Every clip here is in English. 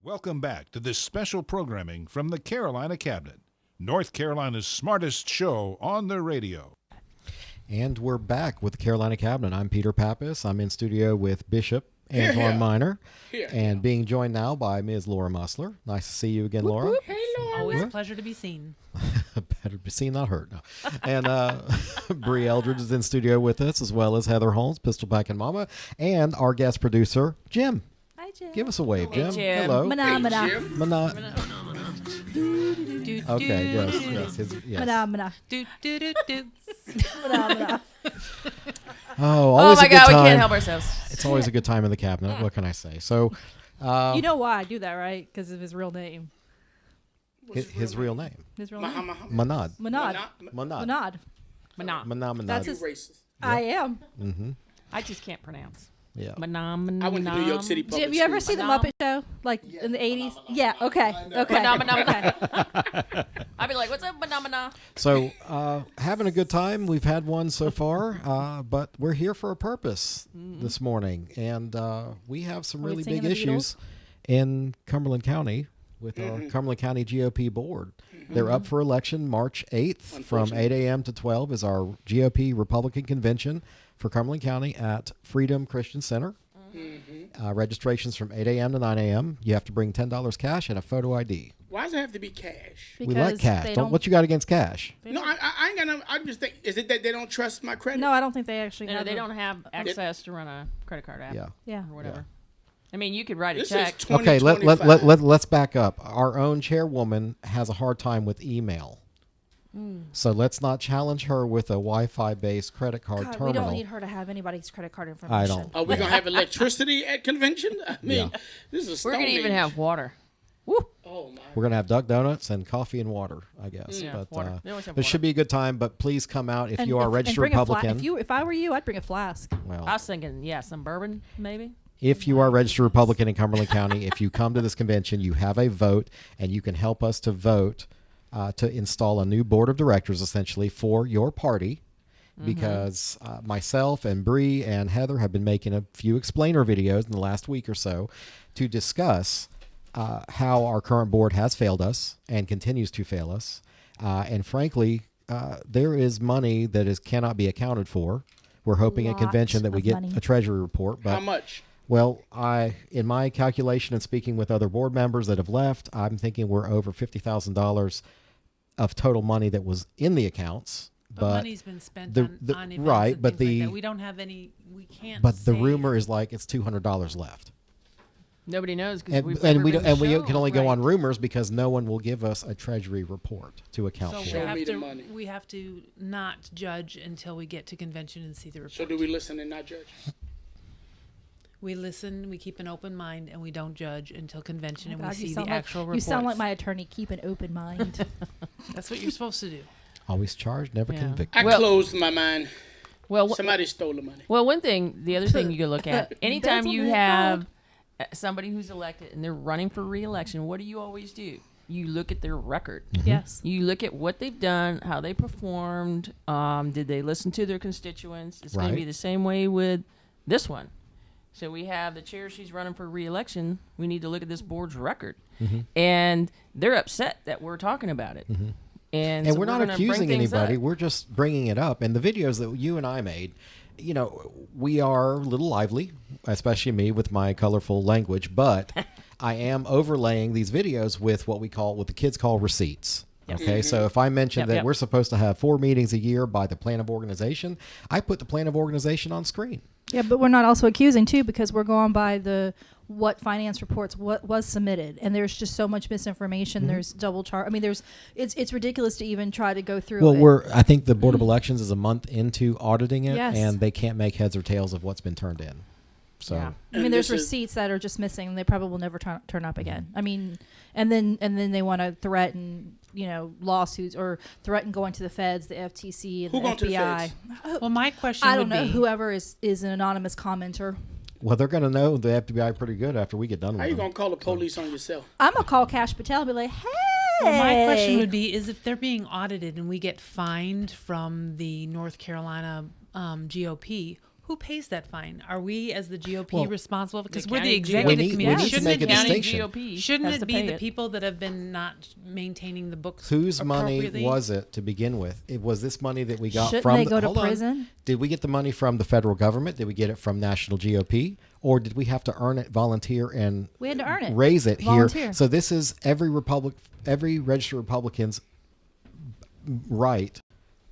Welcome back to this special programming from the Carolina Cabinet, North Carolina's smartest show on the radio. And we're back with the Carolina Cabinet. I'm Peter Pappas. I'm in studio with Bishop Antoine Minor, and being joined now by Ms. Laura Mussler. Nice to see you again, Laura. Whoop. Hey, Laura. Always a pleasure to be seen. Better be seen, not heard. No. And Bree Eldridge is in studio with us, as well as Heather Holmes, Pistol Packing Mama, and our guest producer, Jim. Hi, Jim. Give us a wave, Jim. Jim. Hello. Mana. Okay, yes. Yes. Mana. Oh, always my a good God, we time. can't help ourselves. It's always a good time in the cabinet. What can I say? So, You know why I do that, right? Because of his real name. his real name, His real name? Manad. Manad. Manad. That's his. Racist. I am. Mm-hmm. I just can't pronounce. Yeah. I went to New York City Public Jim, you ever see the Muppet Show? Like in the 80s? Yeah, okay. Okay. I'd be like, what's up, phenomena? So, having a good time. We've had one so far, but we're here for a purpose this morning. And we have some really big issues in Cumberland County with our Cumberland County GOP board. They're up for election March 8th from 8 a.m. to 12 is our GOP Republican convention for Cumberland County at Freedom Christian Center. Registrations from 8 a.m. to 9 a.m. You have to bring $10 cash and a photo ID. Why does it have to be cash? We like cash. What you got against cash? No, I ain't got no. I just think, is it that they don't trust my credit? No, I don't think they actually No, have they don't have access to run a credit card app. Yeah. Or whatever. I mean, you could write a This check. is Okay, 2025. let's back up. Our own chairwoman has a hard time with email. So let's not challenge her with a Wi-Fi based credit card God, terminal. we don't need her to have anybody's credit card information. I don't. Are we gonna have electricity at convention? I mean, this is. We're going to even have water. Woo. Oh my. We're gonna have duck donuts and coffee and water, I guess. Yeah, but water. They always have it should water. be a good time. But please come out if And you are a registered bring a Republican. if I were you, I'd bring a flask. Well, I was thinking, some bourbon, maybe. if you are a registered Republican in Cumberland County, if you come to this convention, you have a vote, and you can help us to vote to install a new board of directors, essentially, for your party. Because myself and Bree and Heather have been making a few explainer videos in the last week or so to discuss how our current board has failed us and continues to fail us. And frankly, there is money that cannot be accounted for. We're hoping at convention that we get a treasury report. But How much? well, in my calculation and speaking with other board members that have left, I'm thinking we're over $50,000 of total money that was in the accounts. But money's been spent on events right, and but things like that. We don't have any. We can't. But the say. rumor is like it's $200 left, Nobody knows because and we've we never don't, been and we shown. can only go Right. on rumors because no one will give us a treasury report to account So for. we Show have me the to. money. We have to not judge until we get to convention and see the report. So do we listen and not judge? We listen. We keep an open mind, and we don't judge until convention, and we God, you see sound the like- actual You reports. sound like my attorney. Keep an open mind. That's what you're supposed to do. Always charged, never Yeah. convicted. I closed my mind. Well, Somebody stole the money. Well, the other thing you can look at, anytime That's you what they're have somebody who's elected and they're running for re-election, what do you always do? You look at their record. Yes. You look at what they've done, how they performed. Did they listen to their constituents? It's going to be Right. the same way with this one. So we have the chair, she's running for re-election. We need to look at this board's record. And they're upset that we're talking about it. And so we're not gonna bring accusing things anybody. up. We're just bringing it up. And the videos that you and I made, we are a little lively, especially me with my colorful language, but I am overlaying these videos with what the kids call receipts. Okay, so if I mention that we're supposed to have 4 meetings a year by the plan of organization, I put the plan of organization on screen. Yeah, but we're not also accusing too because we're going by what finance reports what was submitted, and there's just so much misinformation. There's double chart. I mean, it's ridiculous to even try to go through. Well, I think the Board of Elections is a month into auditing it, Yes. and they can't make heads or tails of what's been turned in. So Yeah. I mean, And there's this is- receipts that are just missing. And they probably will never turn up again. I mean, and then they want to threaten, lawsuits or threaten going to the feds, the FTC, and Who the going to the FBI. Well, my question I don't would know. be, Whoever is an anonymous commenter. well, they're going to know the FBI pretty good after we get done How with you them. gonna call the police on yourself? I'm gonna call Cash Patel and be like, "Hey." well, my question would be, is if they're being audited and we get fined from the North Carolina GOP, Who pays that fine? Are we, as the GOP, Well, responsible? Because the we're the county executive GOP. committee. We need to Shouldn't make it a be- distinction. GOP Shouldn't has it to be pay the it. people that have been not maintaining the books? Whose money appropriately? was it to begin with? It was this money that we got Shouldn't from they go to hold on. prison? Did we get the money from the federal government? Did we get it from national GOP? Or did we have to earn it, volunteer, and We had to earn it. raise it Volunteer. here? So this is every registered Republican's right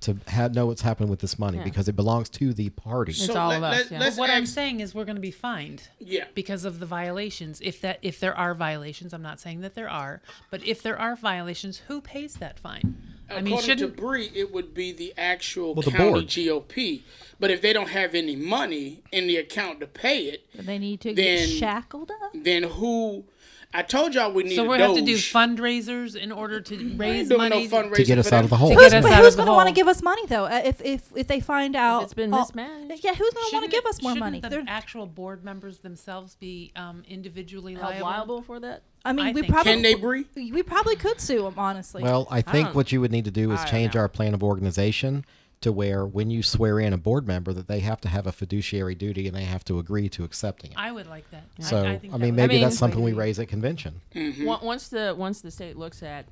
to know what's happening with this money Yeah. because it belongs to the party. It's all of us, yeah. Let's What I'm ask- saying is we're going to be fined. Yeah. Because of the violations. If there are violations, I'm not saying that there are, but if there are violations, who pays that fine? According to Bree, it would be the actual Well, the county board. GOP. But if they don't have any money in the account to pay it, They need to Then- get shackled up. then who? I told y'all we need So a we have to do Doge. fundraisers in order to I ain't raise doing money. no fundraising To get us for out of the them. hole. To Who's, get us but out who's of the going to want to hole. give us money though? If they find out it's been all- mismanaged. Yeah, who's going to want to Shouldn't give it- us more money? Shouldn't They're- the actual board members themselves be individually Held liable? liable for that? I mean, I we think- probably Can they, Bree? we probably could sue them honestly. Well, I think don't- what you would need to do is I don't change know. our plan of organization to where when you swear in a board member that they have to have a fiduciary duty and they have to agree to accepting it. I would like that. So, I think I that mean, would maybe be that's a something we great- raise at convention. Once the state looks at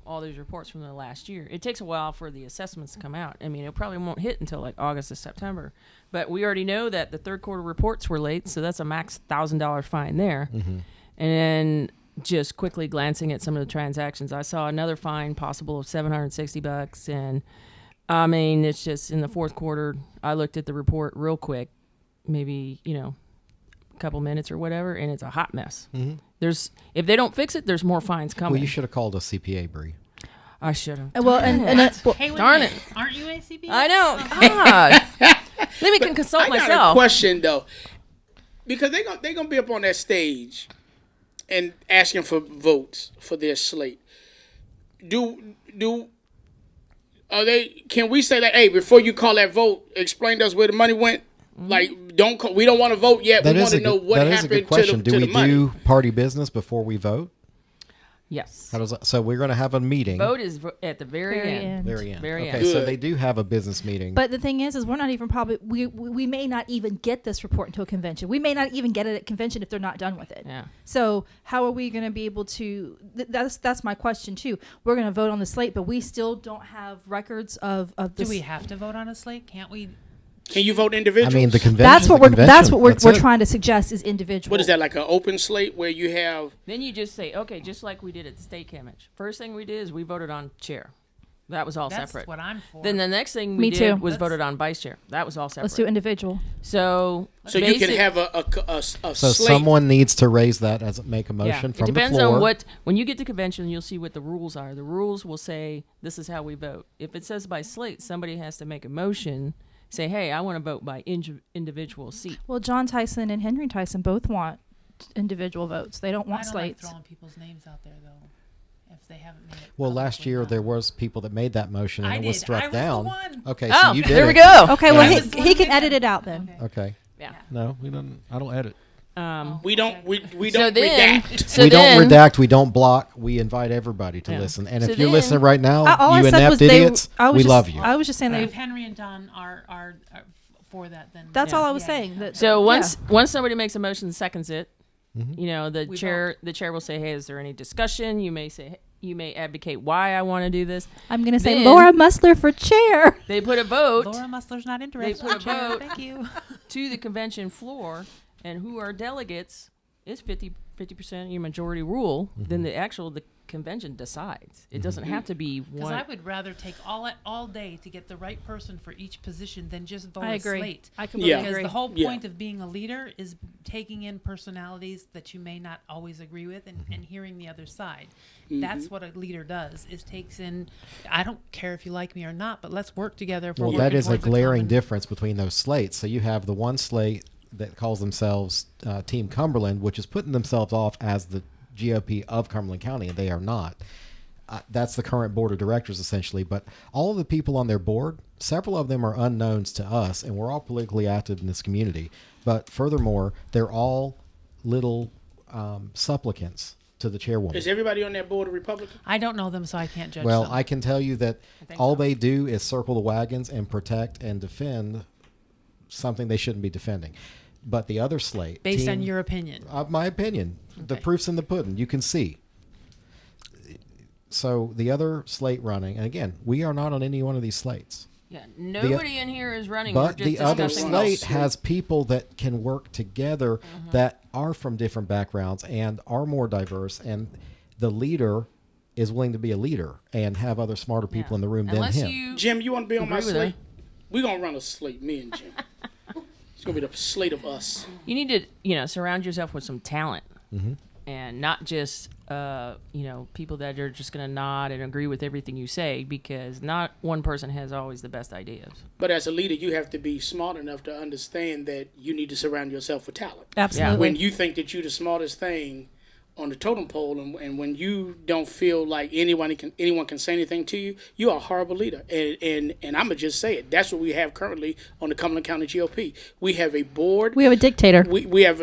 all these reports from the last year, it takes a while for the assessments to come out. I mean, it probably won't hit until like August or September. But we already know that the third quarter reports were late, so that's a max $1,000 fine there. And then just quickly glancing at some of the transactions, I saw another fine possible of $760, and I mean, it's just in the fourth quarter. I looked at the report real quick, maybe a couple minutes or whatever, and it's a hot mess. There's if they don't fix it, there's more fines coming. Well, you should have called a CPA, Bree. I should have. well, well, Hey, wait a Darn minute. it. Aren't you ACB? I know. God. Let me can consult I got a myself. question though, because they gonna be up on that stage and asking for votes for their slate. Are they? Can we say like, hey, before you call that vote, explain to us where the money went? Like, we don't want to vote yet. We want to know what that is a happened good question. to Do the we money. do party business before we vote? Yes. How does that, so we're going to have a meeting. Vote is at the very, Very end. end. Very end. Very okay, end. so Good. they do have a business meeting. but the thing is we're not even probably we may not even get this report until convention. We may not even get it at convention if they're not done with it. Yeah. So how are we going to be able to? That's my question too. We're going to vote on the slate, but we still don't have records of Do this. we have to vote on a slate? Can't we? Can you vote I individuals? mean, the convention. That's what we're That's we're it. trying to suggest is individual. What is that, like an open slate where you have? Then you just say, okay, just like we did at the state convention. First thing we did is we voted on chair. That was all That's separate. what I'm for. Then the next thing Me we did too. was Let's- voted on vice chair. That was all separate. Let's do individual. So So you can basic- have a So slate. someone needs to raise that as make a Yeah, motion from it depends the floor. on what. When you get to convention, you'll see what the rules are. The rules will say this is how we vote. If it says by slate, somebody has to make a motion. Say, hey, I want to vote by individual seat. Well, John Tyson and Henry Tyson both want individual votes. They don't I want don't like slates. throwing people's names out there though, if they haven't made it. Well, last publicly year known. there was people that made that motion and I it was did. struck I was the down. one. Okay, Oh, so you did there we it. go. Okay, well I he, was one he can victim. edit it out then. Okay. Okay. Yeah. No, I don't edit. We don't So don't then, redact. so we then, don't redact. We don't block. We invite everybody to Yeah. listen. And So if you're then- listening right now, All you I said inept was they. idiots, I was we just, love you. I was just saying If that. Henry and Don are for that, then That's Yeah. all I was Yeah. saying. That, So yeah. once somebody makes a motion and seconds it, the We chair will say, "Hey, is there any discussion?" You may advocate why I want to do this. I'm going to say Then- Laura Mussler for chair. They put a vote Laura Mussler's not interested. put a Chair. vote. Thank you. to the convention floor, and who are delegates is 50% your majority rule. Then the convention decides. It doesn't have to be Because one. I would rather take all day to get the right person for each position than just vote I a agree. slate. I completely Yeah. Because agree. the whole Yeah. point of being a leader is taking in personalities that you may not always agree with and hearing the other side. That's what a leader does, is takes in, I don't care if you like me or not, but let's work together. If we're Well, that working is a towards glaring common- difference between those slates. So you have the one slate that calls themselves Team Cumberland, which is putting themselves off as the GOP of Cumberland County, and they are not. That's the current board of directors, essentially. But all of the people on their board, several of them are unknowns to us, and we're all politically active in this community. But furthermore, they're all little supplicants to the chairwoman. Is everybody on that board a Republican? I don't know them, so I can't judge Well, them. I can tell you that think all so. they do is circle the wagons and protect and defend something they shouldn't be defending. But the other slate, Based on your opinion. my opinion, the Okay. proof's in the pudding. You can see. So the other slate running, and again, we are not on any one of these slates. Yeah, nobody in here is running. But We're the just other discussing slate this. has people that can work together that are from different backgrounds and are more diverse. And the leader is willing to be a leader and have other smarter people Yeah. in the room Unless than him. you Jim, you want to be on my agree with slate? her. We're going to run a slate, me and Jim. It's going to be the slate of us. You need to, surround yourself with some talent, Mm-hmm. and not just, people that are just going to nod and agree with everything you say, because not one person has always the best ideas. But as a leader, you have to be smart enough to understand that you need to surround yourself with talent. Absolutely. When you think that you're the smartest thing on the totem pole, and when you don't feel like anyone can say anything to you, you are a horrible leader. And I'm gonna just say it. That's what we have currently on the Cumberland County GOP. We have a board. We have a dictator. We have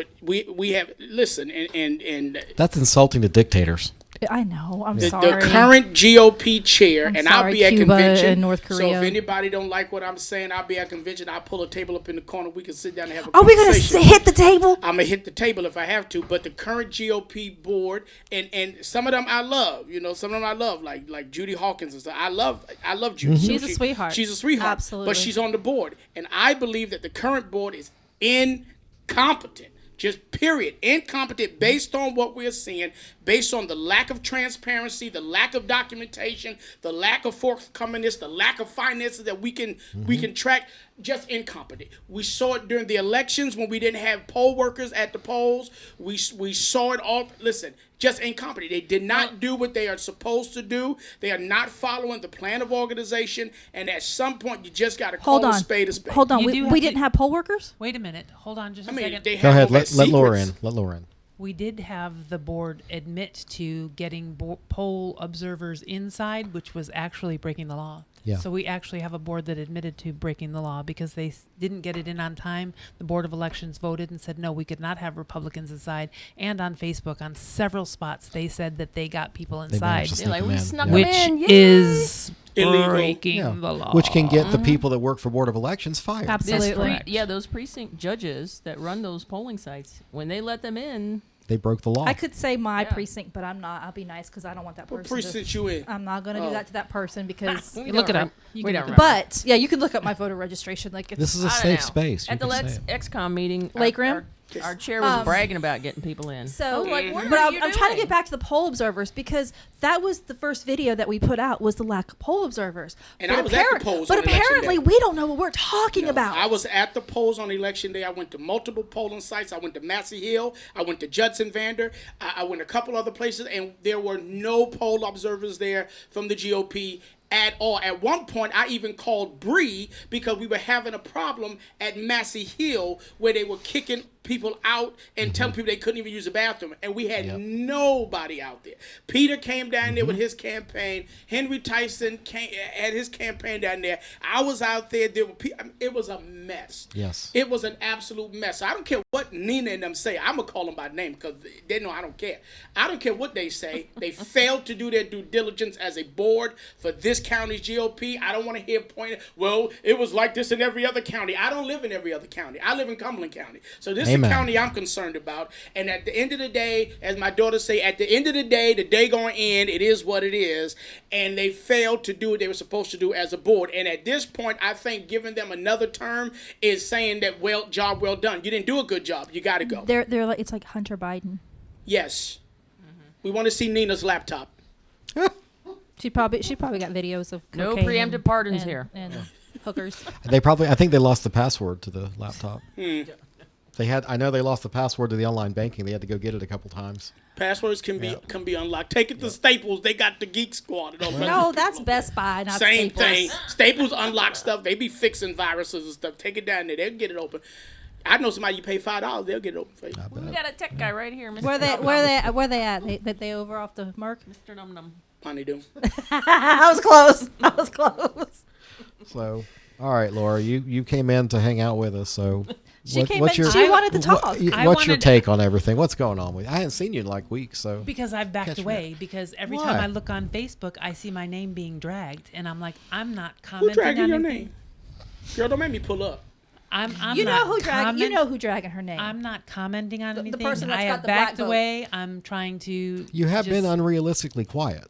listen and That's insulting to dictators. I know. I'm the sorry. current GOP chair, I'm and I'll sorry, be at Cuba convention. and North So Korea. if anybody don't like what I'm saying, I'll be at convention. I'll pull a table up in the corner. We can sit down and have a Are we going to conversation. hit the table? I'm gonna hit the table if I have to, but the current GOP board and some of them I love, some of them I love, like Judy Hawkins and stuff. I love Judy. She's a sweetheart. She's a sweetheart. Absolutely. But she's on the board, and I believe that the current board is incompetent. Just period. Incompetent based on what we're seeing, based on the lack of transparency, the lack of documentation, the lack of forthcomingness, the lack of finances that we can track. Just incompetent. We saw it during the elections when we didn't have poll workers at the polls. We saw it all. Listen, just incompetent. They did not do what they are supposed to do. They are not following the plan of organization. And at some point, you just got to call a spade a spade. Hold on. You We do have didn't to- have poll workers? Wait a minute. Hold on just I a mean, second. they Go have ahead. all Let that Laura secrets. in. Let Laura in. We did have the board admit to getting poll observers inside, which was actually breaking the law. Yeah. So we actually have a board that admitted to breaking the law because they didn't get it in on time. The Board of Elections voted and said, no, we could not have Republicans inside. And on Facebook, on several spots, they said that they got people They inside, managed to They're sneak like, them we in. snuck Yeah. which them in. Yay! is Illegal. breaking Yeah. the law. Which can get the people that work for Board of Elections fired. Absolutely. Those precinct judges that run those polling sites, when they let them in, They broke the law. I could say my Yeah. precinct, but I'm not. I'll be nice because I don't want that What person. precinct you in? I'm not going to do that to that person because. we Look don't it up. We can don't look it remember. But yeah, you can look up my voter registration. Like it's, This is a I don't safe know. space. You At the can Let's say it. XCOM meeting, Lake Rim? our chair was bragging about getting people in. So, I was like, what but are I'm you trying to doing? get back to the poll observers because that was the first video that we put out was the lack of poll observers. And but I was at the polls But on election apparently day. we don't know what we're talking about. I was at the polls on election day. I went to multiple polling sites. I went to Massey Hill. I went to Judson Vander. I went a couple other places, and there were no poll observers there from the GOP at all. At one point, I even called Bree because we were having a problem at Massey Hill where they were kicking people out and telling people they couldn't even use the bathroom. And we had nobody out there. Peter came down there with his campaign. Henry Tyson had his campaign down there. I was out there. It was a mess. Yes. It was an absolute mess. So I don't care what Nina and them say. I'm going to call them by name because they know I don't care. I don't care what they say. They failed to do their due diligence as a board for this county's GOP. I don't want to hear pointed, well, it was like this in every other county. I don't live in every other county. I live in Cumberland County. So this is the Amen. county I'm concerned about. And at the end of the day, as my daughter say, at the end of the day going to end. It is what it is. And they failed to do what they were supposed to do as a board. And at this point, I think giving them another term is saying that, job well done. You didn't do a good job. You got to go. They're like it's like Hunter Biden. Yes. We want to see Nina's laptop. She probably got videos of No cocaine preemptive and- pardons and- here. and hookers. I think they lost the password to the laptop. I know they lost the password to the online banking. They had to go get it a couple times. Passwords can be unlocked. Take it to Staples. They got the Geek Squad. And all the rest No, of it. that's Best Buy, not Same Staples. thing. Staples unlock stuff. They be fixing viruses and stuff. Take it down there. They'll get it open. I know somebody you pay $5, they'll get it open for you. We got a tech guy right here, Mr. Where they Num at? They over off the mark? Mr. Num Num. Money do. I was close. I was close. So, all right, Laura, you came in to hang out with us. So She came in. She wanted to talk. What's I your wanted- take on everything? What's going on with you? I hadn't seen you in like weeks. So Because I've backed Catch me away. Because every Why? time I look on Facebook, I see my name being dragged, and I'm like, I'm not Who commenting dragging on your anything. name? Girl, don't make me pull up. I'm You not know who comment- dragging her name. I'm not commenting on The anything. person that's I got have the black backed vote. away. I'm trying to. You have been just- unrealistically quiet.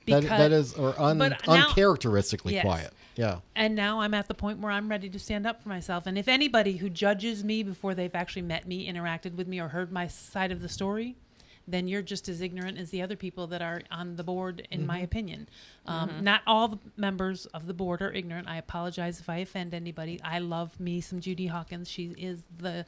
That because- is, or but now- uncharacteristically Yes. quiet. Yeah. And now I'm at the point where I'm ready to stand up for myself. And if anybody who judges me before they've actually met me, interacted with me, or heard my side of the story, then you're just as ignorant as the other people that are on the board, in my opinion. Not all the members of the board are ignorant. I apologize if I offend anybody. I love me some Judy Hawkins. She is the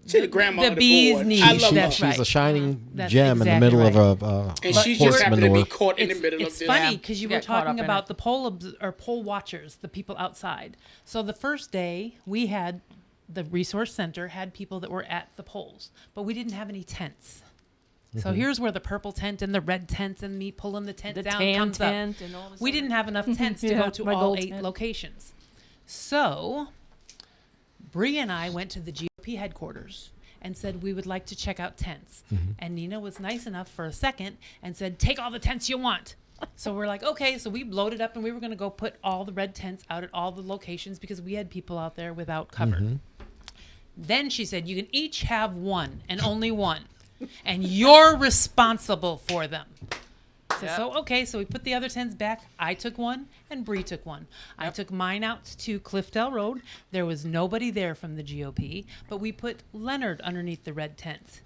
She's the grandma the of the bee's board. knees. I love That's her. right. She's a shining That's gem in the exactly middle right. of a And horse she just happened to be manure. caught in the middle of It's this. funny because you She were got caught talking up in about it. the poll watchers, the people outside. So the first day we had the resource center had people that were at the polls, but we didn't have any tents. So here's where the purple tent and the red tent and me pulling the tent The down tan comes up. tent and all this We other- didn't have enough tents to Yeah, go to my all gold 8 tent. locations. So Bree and I went to the GOP headquarters and said we would like to check out tents. And Nina was nice enough for a second and said, take all the tents you want. So we're like, okay. So we loaded up and we were going to go put all the red tents out at all the locations because we had people out there without cover. Then she said, you can each have one and only one. And you're responsible for them. So okay, so we put the other tents back. I took one and Bree took one. I took mine out to Cliffdale Road. There was nobody there from the GOP, but we put Leonard underneath the red tent.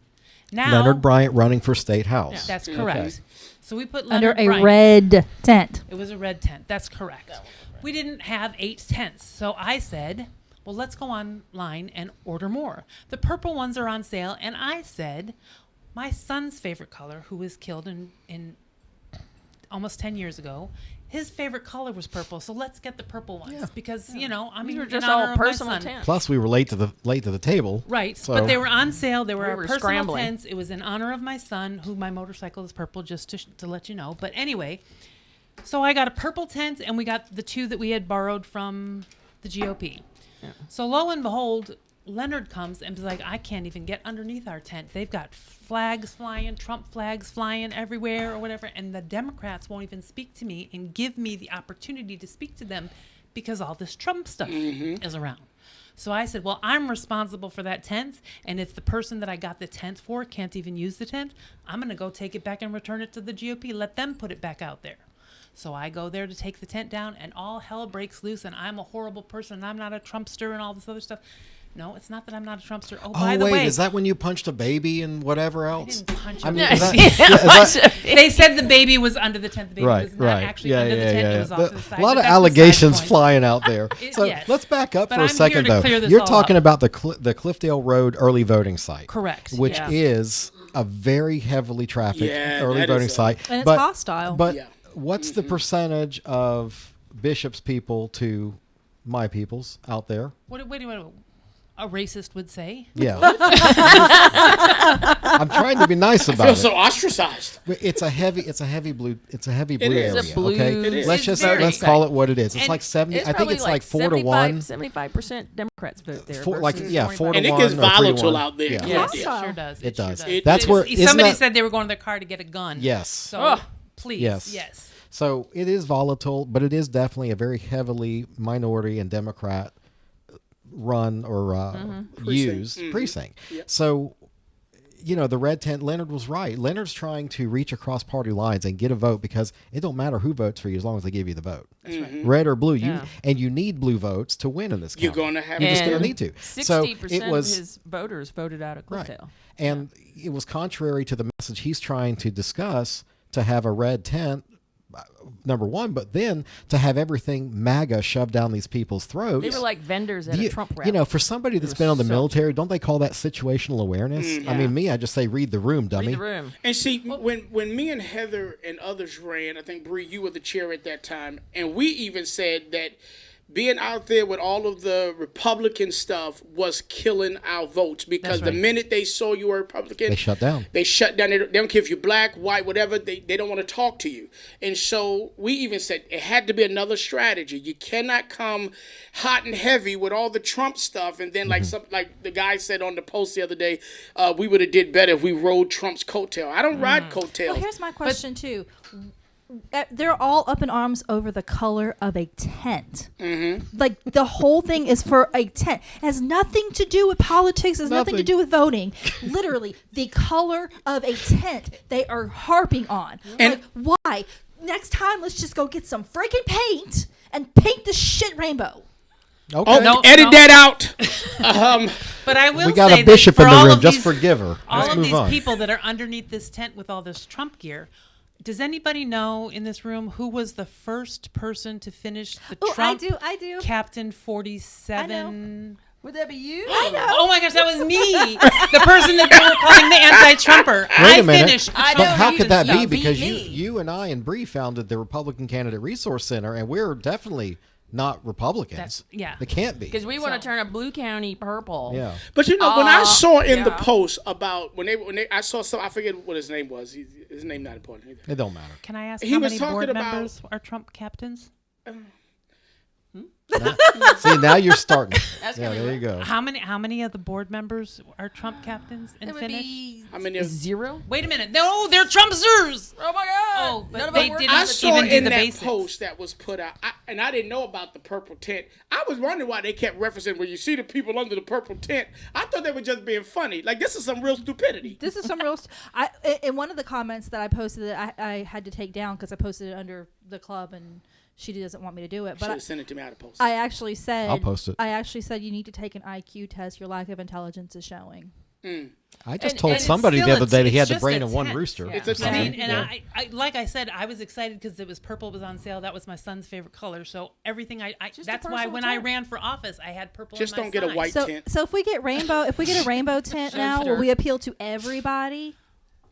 Now Leonard Bryant running for state house. That's correct. So we put under Leonard a Bryant. red tent. It was a red tent. That's correct. We didn't have 8 tents. So I said, well, let's go online and order more. The purple ones are on sale. And I said, my son's favorite color, who was killed in almost 10 years ago, his favorite color was purple. So let's get the purple ones because, you know, I mean, These were in just honor all of my personal son. tents. Plus, we were late to the table. Right, So- but they were on sale. They were We our were personal scrambling. tents. It was in honor of my son, who my motorcycle is purple, just to let you know. But anyway, so I got a purple tent, and we got the 2 that we had borrowed from the GOP. So lo and behold, Leonard comes and is like, I can't even get underneath our tent. They've got flags flying, Trump flags flying everywhere or whatever, and the Democrats won't even speak to me and give me the opportunity to speak to them because all this Trump stuff is around. So I said, well, I'm responsible for that tent, and if the person that I got the tent for can't even use the tent, I'm going to go take it back and return it to the GOP. Let them put it back out there. So I go there to take the tent down, and all hell breaks loose, and I'm a horrible person, and I'm not a Trumpster and all this other stuff. No, it's not that I'm not a Trumpster. Oh, by Oh, the wait, way, is that when you punched a baby and whatever I else? didn't punch I him. mean, is that- They said the baby was under the tent. The baby right, was not right. actually under the tent. It was off to the side. A lot but of that's allegations beside the point. flying out there. So Yes. let's back up But for a I'm here second, to though. clear this You're all talking up. about the Cliffdale Road early voting site. Correct. Which Yeah. is a very heavily trafficked Yeah, early that voting is site. And it's hostile. But Yeah. what's the percentage of Bishop's people to my people's out there? Wait. A racist would say. Yeah. I'm trying to be nice I about feel it. so ostracized. But it's a heavy blue is. area. It's a blue- Okay, It is. let's It's just very let's site. call it what it is. It's And like 70. It's I think probably it's like 4 to 1. 75% Democrats vote there. Four, like versus yeah, 25. 4 to And it 1. gets or 3 to volatile 1. out there. Yeah. Yes, Hostile. it sure does. It does. Sure does. That's where isn't Somebody that- said they were going to their car to get a gun. Yes. So Ugh. please. Yes. Yes. So it is volatile, but it is definitely a very heavily minority and Democrat run or used precinct. Yep. So, you know, the red tent, Leonard was right. Leonard's trying to reach across party lines and get a vote because it don't matter who votes for you as long as they give you the vote. Red or blue. Yeah. And you need blue votes to win in this You're county. going to have You're just And going to need to. 60% it was of his voters voted out of right. Cliffdale. And it was contrary to the message he's trying to discuss to have a red tent, number one, but then to have everything MAGA shoved down these people's throats. They were like vendors at a Trump rally. You know, for somebody that's It been was on the so- military, don't they call that situational awareness? I mean, me, I just say read the room, dummy. Read the room. And see, when me and Heather and others ran, I think, Bree, you were the chair at that time, and we even said that being out there with all of the Republican stuff was killing our votes because That's right. the minute they saw you were a Republican, They shut down. They shut down. They don't care if you're black, white, whatever. They don't want to talk to you. And so we even said it had to be another strategy. You cannot come hot and heavy with all the Trump stuff, and then like the guy said on the post the other day, we would have did better if we rode Trump's coattail. I don't ride coattails. Well, here's my question too. they're all up in arms over the color of a tent. Like the whole thing is for a tent. It has nothing to do with politics. It has nothing to do with voting. Literally, the color of a tent they are harping on. And- like, why? Next time, let's just go get some freaking paint and paint the shit rainbow. Okay. Oh, No, edit no. that out. But I will We got say a bishop that in for the all room. of Just these- forgive her. All Let's of move these on. people that are underneath this tent with all this Trump gear. Does anybody know in this room who was the first person to finish the Trump I do. Captain 47? Would that be you? Oh my gosh, that was me. The person that they were calling the anti-Trumper. Wait I a minute. finished. I But know how you- could that you be? beat Because me. you and I and Bree founded the Republican Candidate Resource Center, and we're definitely not Republicans. That's- yeah. They can't be. Because we want to turn a blue county purple. Yeah. But when I saw in the yeah. post about when they I saw some, I forget what his name was. His name not important either. It don't matter. Can I ask He how was many talking board about- members are Trump captains? See, now you're starting. That's Yeah, gonna be there you go. How many of the board members are Trump captains and It would finished? be How many of- 0. Wait a minute. No, they're Trumpsters. Oh my God! Oh, but None of they them work didn't on I the saw even do in the that basics. post that was put out, and I didn't know about the purple tent. I was wondering why they kept referencing when you see the people under the purple tent. I thought they were just being funny. Like, this is some real stupidity. This is some real. In one of the comments that I posted that I had to take down because I posted it under the club and she doesn't want me to do it. Should But have sent it to me out of post. I actually said I'll post it. I actually said you need to take an IQ test. Your lack of intelligence is showing. I just And- told and it's somebody still the other day that he had it's the brain just of a one tent. rooster. Yeah. It's a I mean, tent. and Yeah. I like I said, I was excited because it was purple was on sale. That was my son's favorite color. So everything Just a that's why personal when I tent. ran for office, I had purple. Just in my don't get a sign. white So tent. if we get a rainbow tent now, will we appeal to everybody?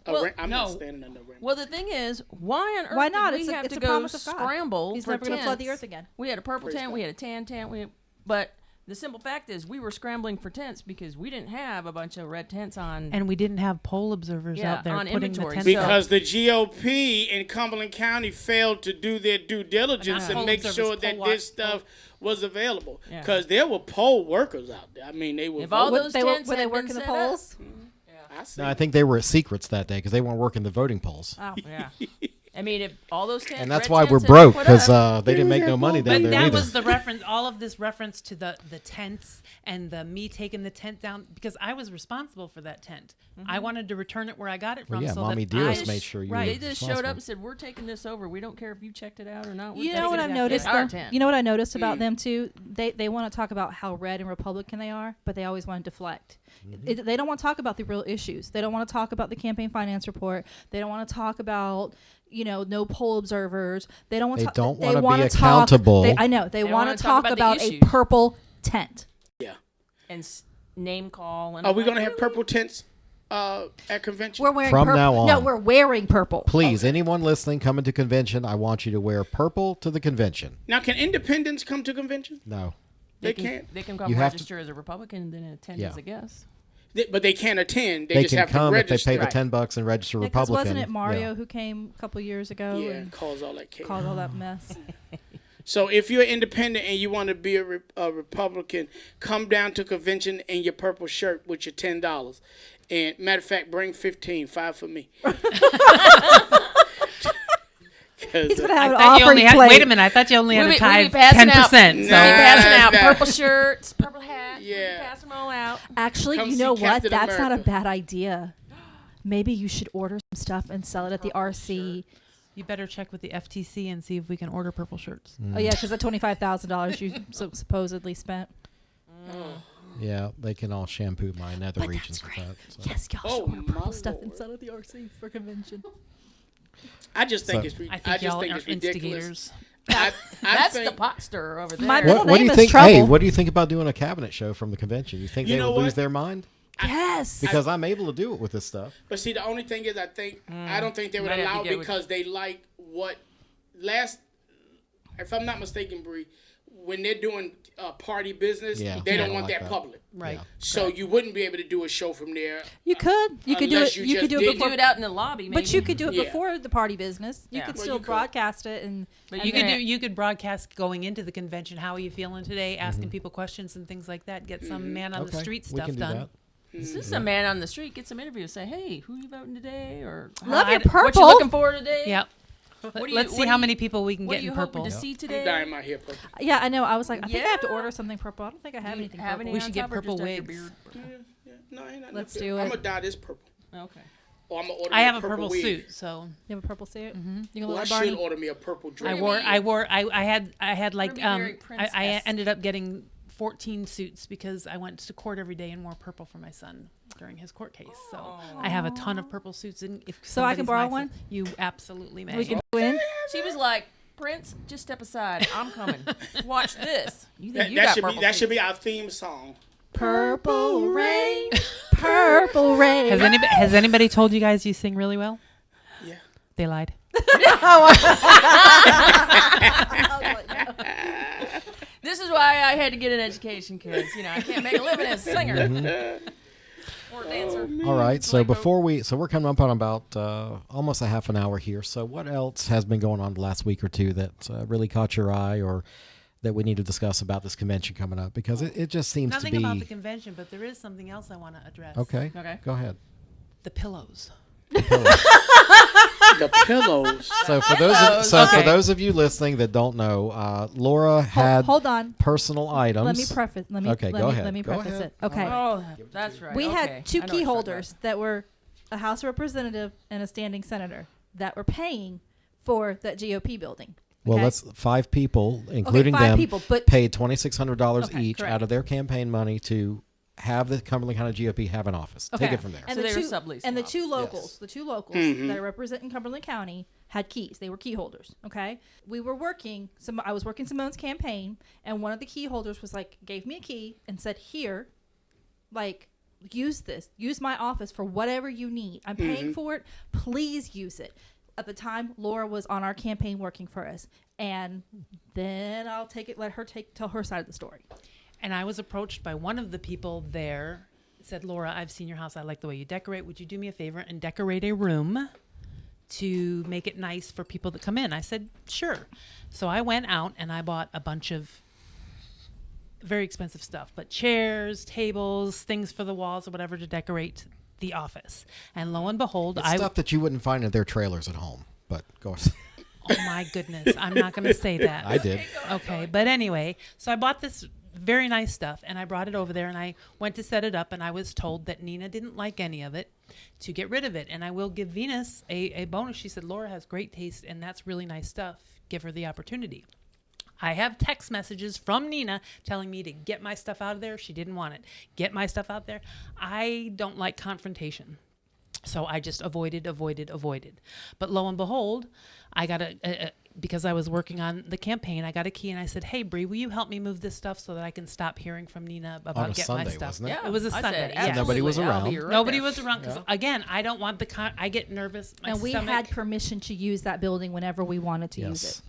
I'm no. not standing under rainbow. Well, the thing is, why on earth Why not? did It's we a- have it's to a go promise of God. scramble He's for never gonna flood the tents? earth again. We had a purple Praise tent, God. we had a tan tent, but the simple fact is we were scrambling for tents because we didn't have a bunch of red tents on. And we didn't have poll observers Yeah, out there on putting inventory. the tents up. Because the GOP in Cumberland County failed to do their due diligence and poll make observers, sure poll that watch, this stuff was available. Yeah. Because there were poll workers out there. I mean, they were. If all voting. those They were tents they had been working the set polls? I see. No, I think they were at secrets that day because they weren't working the voting polls. Oh. Yeah. I mean, if all those tents, And that's red why we're tents had been broke put because up- they didn't make no money down But there that either. was the reference, all of this reference to the tents and the me taking the tent down because I was responsible for that tent. I wanted to return it where I got it Well, from. yeah, so Mommy that Dearest I- made sure you right. were They just showed responsible. up and said, "We're taking this over. We don't care if you checked it out or not. We're You know what I've taking it out. noticed? It's our Though? tent." You know what I noticed about them too? They want to talk about how red and Republican they are, but they always want to deflect. They don't want to talk about the real issues. They don't want to talk about the campaign finance report. They don't want to talk about no poll observers. They don't want They to. don't they wanna be wanna accountable. I know they want wanna to talk talk about about the a issues. purple tent. Yeah. And name call. And Are I'm we like, going to have really? purple tents at convention? We're wearing From purple. now No, on. we're wearing purple. Please, anyone listening coming to convention, I want you to wear purple to the convention. Now, can independents come to convention? No. They can't. They can come You have to- register as a Republican and then attend Yeah. as a guest. But they can't attend. They, They just can have come to if they register. pay the Right. $10 and register Yeah, 'cause Republican. wasn't it Mario Yeah. who came a couple years ago Yeah, and cause all that chaos. caused all that mess? So if you're independent and you want to be a Republican, come down to convention in your purple shirt with your $10. And matter of fact, bring 15, 5 for me. He's gonna I have an thought you only offering had, plate. wait a minute, I thought you only had We'll to be- we'll be tithe passing out- 10%. We'll be So passing out Nah. purple shirts, purple hat. Yeah. Pass them all out. Actually, Come you see know what? Captain That's not a America. bad idea. Maybe you should order some stuff and sell it at the RC. you better check with the FTC and see if we can order purple shirts. Oh yeah, because the $25,000 you supposedly spent. Yeah, they can all shampoo my nether But regions that's with great. that. so. Yes, y'all Oh, should order my purple stuff and Lord. sell at the RC for convention. I just think So- it's I think just y'all think are it's ridiculous. instigators. I That's think, the pot stirrer over there. My middle What do name you is think? Trouble. Hey, what do you think about doing a cabinet show from the convention? You think You they know would lose what? their mind? Yes. Because I'm able to do it with this stuff. But see, the only thing is, I don't think they would Might have to allow get with- because they like what if I'm not mistaken, Bree, when they're doing party business, Yeah, they I don't don't want like that that. public. Right. Yeah. So you wouldn't be able to do a show from there. You could. You could do Unless it. you You could just do did it You before. do it out in the lobby, maybe. But you could do it Yeah. before the party business. You Yeah. could Well, still you could. broadcast it and. But and You then- could you could broadcast going into the convention. How are you feeling today? Asking people questions and things like that. Get some man on the Okay, street we stuff can do done. that. Is this a man on the street? Get some interviews. Say, hey, who you voting today? Or Love your What you purple. what you looking for today? Yep. Let's see how many people we can What get are you in purple. hoping to see I'm today? dyeing my hair purple. Yeah, I know. I was like, I think I have to Yeah. order something purple. I don't think I have anything purple. We should get purple wigs. Yeah. No, ain't nothing Let's up do there. I'm it. gonna dye this purple. Okay. Or I'm gonna order I me have a purple wig. suit, so You have a purple suit? Mm-hmm. You can Well, I look should like Barney. order me a purple dress. I had like Gonna be very I princess. ended up getting 14 suits because I went to court every day and wore purple for my son during his court case. So I have a ton of purple suits. And if So I can somebody's borrow nice, one? You absolutely may. We can win. She was like, Prince, just step aside. I'm coming. Watch this. You think That, you that got should be purple that should feet. be our theme song. Purple rain, purple rain. Has anybody told you guys you sing really well? Yeah. They lied. This is why I had to get an education, kids. You know, I can't make a living as a singer or a dancer. All right. So we're coming up on about almost a half an hour here. So what else has been going on the last week or two that really caught your eye, or that we need to discuss about this convention coming up? Because it just seems Nothing to be about the convention, but there is something else I want to address. okay. Okay. Go ahead. The pillows. The pillows. So for those of you listening that don't know, Laura had Hold on. personal items. Let me preface. Let me Okay, let go me, ahead. Let me Go preface ahead. it. Okay. Oh, that's right. We Okay. had two I know key what you're holders that were a House representative and a standing senator that were paying for that GOP building. Well, Okay? that's 5 people, including 5 them, people, but paid $2,600 Okay, each correct. out of their campaign money to have the Cumberland County GOP have an office. Okay. Take it from there. And So the they were two, subleasing and the office. two locals, the two locals that are representing Cumberland County had keys. They were key holders. Okay, we were working. I was working Simone's campaign, and one of the key holders was like, gave me a key and said, "Here, like, use this. Use my office for whatever you need. I'm paying for it. Please use it." At the time, Laura was on our campaign working for us, and then I'll take it. Let her tell her side of the story. And I was approached by one of the people there. Said, Laura, I've seen your house. I like the way you decorate. Would you do me a favor and decorate a room to make it nice for people that come in? I said, sure. So I went out and I bought a bunch of very expensive stuff, but chairs, tables, things for the walls or whatever to decorate the office. And lo and behold, It's stuff that you wouldn't find in their trailers at home. But go ahead. oh my goodness, I'm not going to say that. I did. Okay, but anyway, so I bought this very nice stuff and I brought it over there and I went to set it up and I was told that Nina didn't like any of it, to get rid of it. And I will give Venus a bonus. She said, Laura has great taste and that's really nice stuff. Give her the opportunity. I have text messages from Nina telling me to get my stuff out of there. She didn't want it. Get my stuff out there. I don't like confrontation. So I just avoided. But lo and behold, I got because I was working on the campaign, I got a key and I said, hey, Bree, will you help me move this stuff so that I can stop hearing from Nina about On a getting Sunday, my stuff? wasn't it? Yeah, It was a I Sunday. said, Yes. Nobody was absolutely. I'll around. be right Nobody there. was around because, again, I don't want I get nervous. My And we stomach. had permission to use that building whenever we wanted to use it.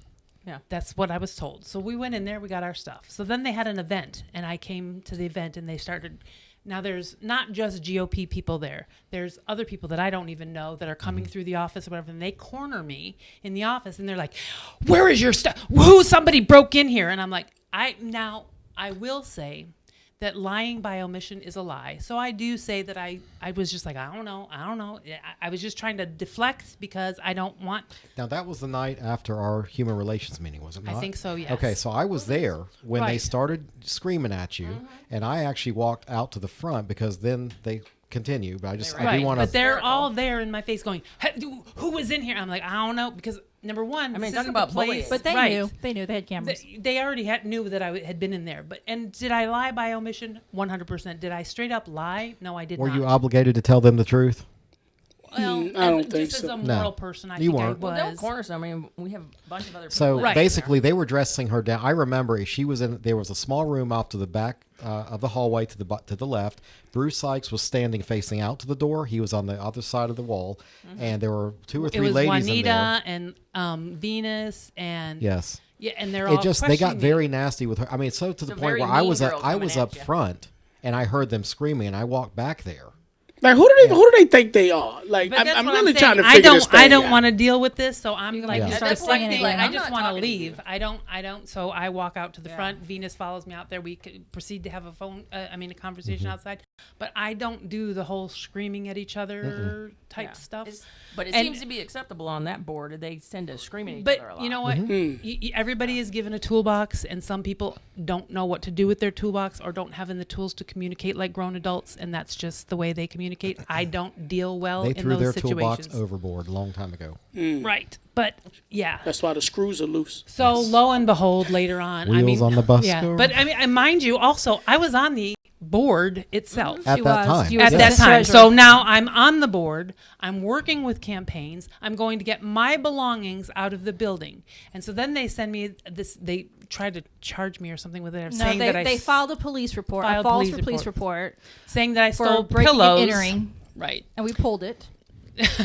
Yeah. That's what I was told. So we went in there, we got our stuff. So then they had an event, and I came to the event, and they started. Now there's not just GOP people there. There's other people that I don't even know that are coming through the office or whatever, and they corner me in the office, and they're like, "Where is your stuff? Somebody broke in here?" And I'm like, I will say that lying by omission is a lie. So I do say that I was just like, I don't know. I was just trying to deflect because I don't want. Now, that was the night after our human relations meeting, was it not? I think so, yes. Okay, so I was there when they Right. started screaming at you, and I actually walked out to the front because then they continue. But I Right, do want but to. they're all there in my face going, who was in here? I'm like, I don't know, because number one, I mean, this talking isn't about the place. bullying. But they Right. knew. They knew. They had cameras. They already knew that I had been in there. And did I lie by omission? 100%. Did I straight up lie? No, I did Were not. you obligated to tell them the truth? Well, I don't think just so. as a No. moral person, I You think weren't. I was. Don't corner us. I mean, we have a bunch of other people. So Right. basically, they were dressing her down. I remember she was in. There was a small room off to the back of the hallway to the left. Bruce Sykes was standing facing out to the door. He was on the other side of the wall, and there were 2 or 3 it was ladies in there. Juanita and Venus and Yes. yeah, and they're all They got questioning me. very nasty with her. I mean, so to the a point very where I mean was girl I coming was at up ya. front and I heard them screaming, and I walked back there, Like who do they think they are? Like But that's I'm what really saying. trying to figure this thing I don't out. want to deal with this, so I'm like Yeah. just Start saying deflecting. it Like again. I just I'm want not to talking to leave. you. I don't. So I walk out to the Yeah. front. Venus follows me out there. We could proceed to have a a conversation outside. But I don't do the whole screaming at each other type Yeah. stuff. But it And- seems to be acceptable on that board. They tend to scream at each But other a lot. you know what? Everybody is given a toolbox, and some people don't know what to do with their toolbox or don't have the tools to communicate like grown adults, and that's just the way they communicate. I don't deal well They in threw those their situations. toolbox overboard a long time ago. Right. But yeah. That's why the screws are loose. So lo and behold, later on, Wheels on the bus Yeah, go. but I mean, and mind you, also I was on the board itself. At She that was. time. You were At the that time. treasurer. So now I'm on the board. I'm working with campaigns. I'm going to get my belongings out of the building. And so then they send me this. They tried to charge me or something with it, No, saying that they filed a police report, a filed false police police report saying that I for stole breaking pillows. and entering, Right. and we pulled it.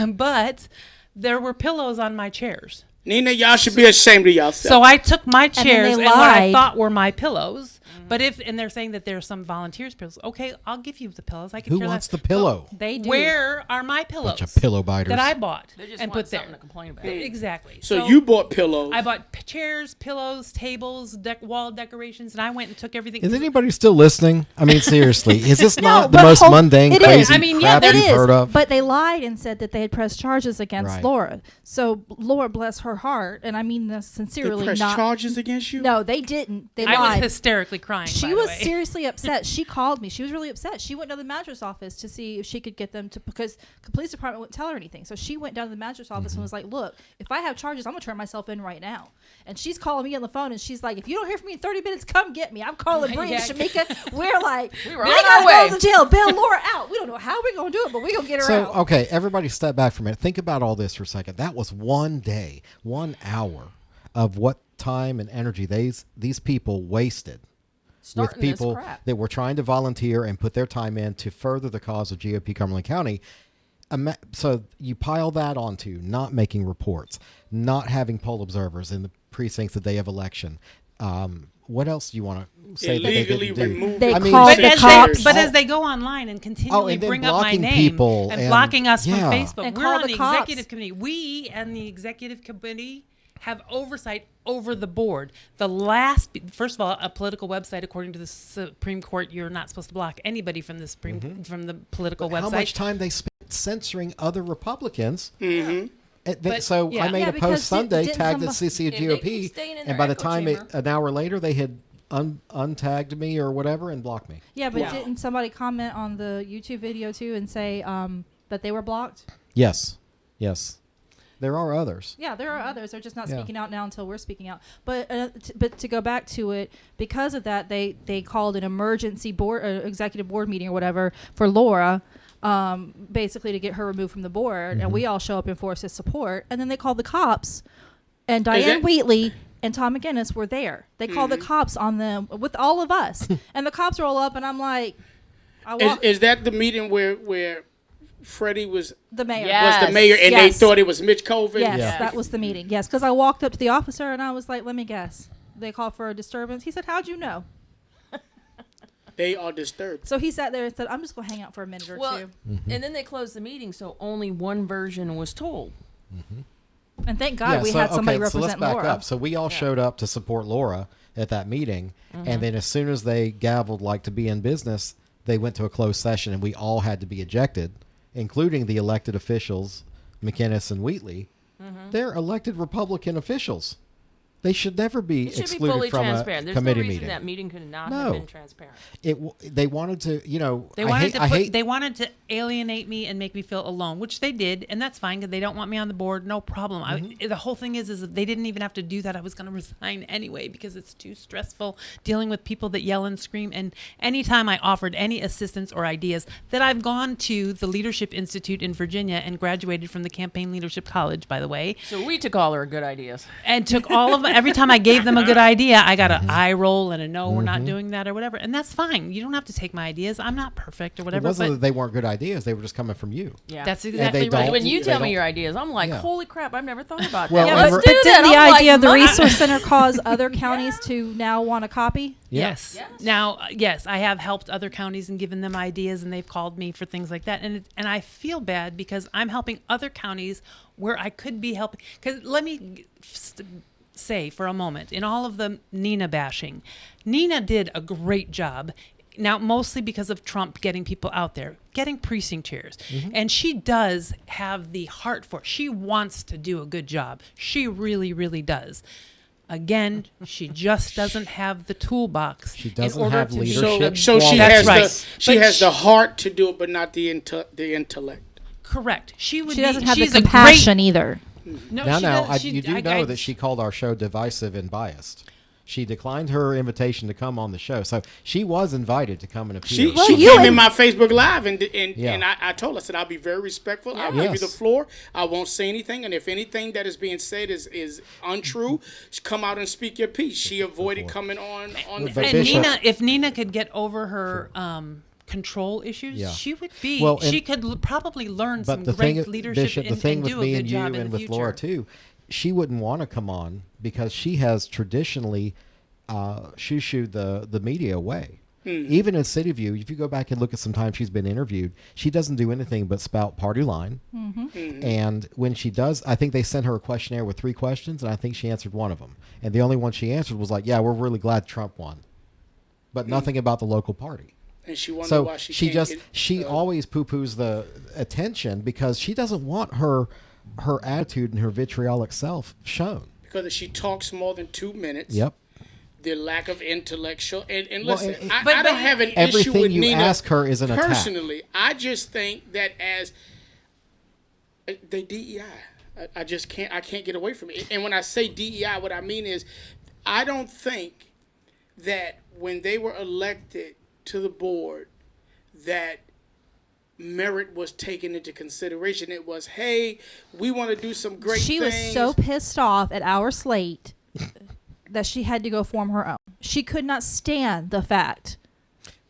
But there were pillows on my chairs. Nina, y'all should be ashamed of yourself. So I took my then chairs they and what I lied. thought were my pillows. But and they're saying that there are some volunteers' pillows. Okay, I'll give you the pillows. I can Who care wants less. the pillow? They do. Where are my pillows? Bunch of pillow biters. that I bought They just and want put there. something to complain about. Exactly. So you bought pillows. I bought chairs, pillows, tables, wall decorations, and I went and took everything. Is anybody still listening? I mean, seriously, is this No, not the but most hold- mundane, it is. crazy I mean, yeah, crap It you've is, heard of? but they lied and said that they had pressed charges against Right. Laura. So Laura, bless her heart, and I mean this They sincerely, press not. charges against you? No, they didn't. They I was lied. hysterically crying. by She the was way. seriously upset. She called me. She was really upset. She went to the mattress office to see if she could get them to, because the police department wouldn't tell her anything. So she went down to the mattress office and was like, "Look, if I have charges, I'm gonna turn myself in right now." And she's calling me on the phone, and she's like, "If you don't hear from me in 30 minutes, come get me." I'm calling Bree and Yeah. Shamika. We're like, We were "They on gotta our way." go to jail. Bail Laura out. We don't know how we're gonna do it, but we're gonna get her So, out." okay, everybody step back for a minute. Think about all this for a second. That was 1 day, 1 hour of what time and energy these people wasted with Starting this people crap. that were trying to volunteer and put their time in to further the cause of GOP Cumberland County. So you pile that onto not making reports, not having poll observers in the precincts the day of election. What else do you want to say that they Illegally didn't do? removed They I mean, called But the as, cops. they go online and continually and then bring up my blocking name people and and- blocking us yeah. from Facebook, And we're call on the the cops. executive committee. We and the executive committee have oversight over the board. First of all, a political website, according to the Supreme Court, you're not supposed to block anybody from the from the political website. How much time they spent censoring other Republicans? But, So yeah. I made Yeah, a because post Sunday, didn't tagged the somebody- CC If they keep GOP, staying in and their by the echo time chamber. an hour later, they had untagged me or whatever and blocked me. Yeah, but Wow. didn't somebody comment on the YouTube video too and say that they were blocked? Yes. There are others. Yeah, there are others. They're just not Yeah. speaking out now until we're speaking out. But but to go back to it, because of that, they called an emergency board, executive board meeting or whatever for Laura, basically to get her removed from the board. And we all show up in force as support. And then they called the cops, and Diane it- Wheatley and Tom McGinnis were there. They called the cops on them with all of us, and the cops roll up, and I'm like, Is that the meeting where Freddie was the mayor. Yeah. the mayor and Yes. they thought it was Mitch Colvin? Yes, Yeah. that was the meeting. Yes, because I walked up to the officer and I was like, "Let me guess." They called for a disturbance. He said, "How'd you know?" They are disturbed. So he sat there and said, "I'm just gonna hang out for a minute or Well, two." and then they closed the meeting, so only one version was told. And thank God we had somebody so let's represent back Laura. up. So we all showed up to support Laura at that meeting, and then as soon as they gavelled like to be in business, they went to a closed session, and we all had to be ejected, including the elected officials, McInnes and Wheatley. They're elected Republican officials. They should never be It should be excluded fully from transparent. a There's committee no reason meeting. that meeting could not No. have been transparent. They wanted to, They wanted to alienate me and make me feel alone, which they did, and that's fine because they don't want me on the board. No problem. The whole thing is that they didn't even have to do that. I was going to resign anyway because it's too stressful dealing with people that yell and scream. And anytime I offered any assistance or ideas, that I've gone to the Leadership Institute in Virginia and graduated from the Campaign Leadership College, by the way, So we took all our good ideas. and took all of every time I gave them a good idea, I got an eye roll and a no, we're not doing that or whatever. And that's fine. You don't have to take my ideas. I'm not perfect or It whatever. wasn't But that they weren't good ideas; they were just coming from you. Yeah. that's they exactly don't- right. When you They tell me don't- your ideas, I'm like, Yeah. holy crap, I've never thought about Well, that. and Let's re- do But that. did the I'm idea like, of the "Mom." resource center cause other counties to now want a copy? Yes. Yes. Now, yes, I have helped other counties and given them ideas, and they've called me for things like that. And I feel bad because I'm helping other counties where I could be helping. Because let me say for a moment, in all of the Nina bashing, Nina did a great job. Now, mostly because of Trump getting people out there, getting precinct chairs. And she does have the heart for it. She wants to do a good job. She really, really does. Again, she just doesn't have the toolbox. She in doesn't order have to be- leadership. So she That's has right. she But has the heart to do it, but not the intellect. Correct. She would. She doesn't have the she's a compassion either. Great, no, Now, she now, does- you do I- know I- that she called our show divisive and biased. She declined her invitation to come on the show, so she was invited to come and appear. She you came and- in my Facebook Live and Yeah. I told her, I said, I'll be very respectful. I'll give you the Yes. floor. I won't say anything. And if anything that is being said is untrue, come out and speak your piece. She avoided coming on But And Bishop- Nina, if Nina could get over her control issues, Yeah. she would be. Well, she and- could probably learn some But the great thing, leadership Bishop, the and, thing and with do me a good and you job in and the with Laura future. too, she wouldn't want to come on because she has traditionally shoo-shooed the media away. Even in City View, if you go back and look at some time she's been interviewed, she doesn't do anything but spout party line. And when she does, I think they sent her a questionnaire with 3 questions, and I think she answered one of them. And the only one she answered was like, "Yeah, we're really glad Trump won," but nothing about the local party. and she wondered So why she she can't just get, she always poo-poos the attention because she doesn't want her attitude and her vitriolic self shown. because if she talks more than 2 minutes. Yep. The lack of intellectual and Well, listen, and- I don't have an issue Everything with you Nina ask her is an attack. personally. I just think that as they DEI, I just can't get away from it. And when I say DEI, what I mean is, I don't think that when they were elected to the board, that merit was taken into consideration. It was, hey, we want to do some great She things. was so pissed off at our slate that she had to go form her own. She could not stand the fact.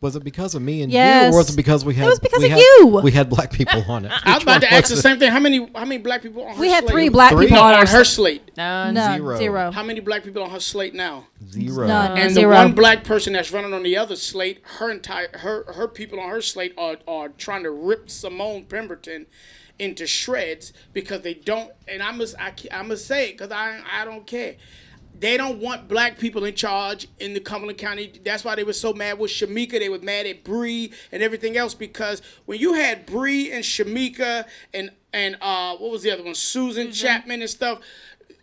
Was it because of me and Yes. you, or was it because we had? was because we of had- you. We had black people on it. I was about to ask the was it? same thing. How many black people on her We had slate? 3 black Three? people No, on our on her slate. slate. None. None. Zero. Zero. How many black people on her slate now? 0. None. And Zero. the one black person that's running on the other slate, her people on her slate are trying to rip Simone Pemberton into shreds because they don't. And I must say it because I don't care. They don't want black people in charge in the Cumberland County. That's why they were so mad with Shamika. They were mad at Bree and everything else because when you had Bree and Shamika and what was the other one? Susan Chapman and stuff.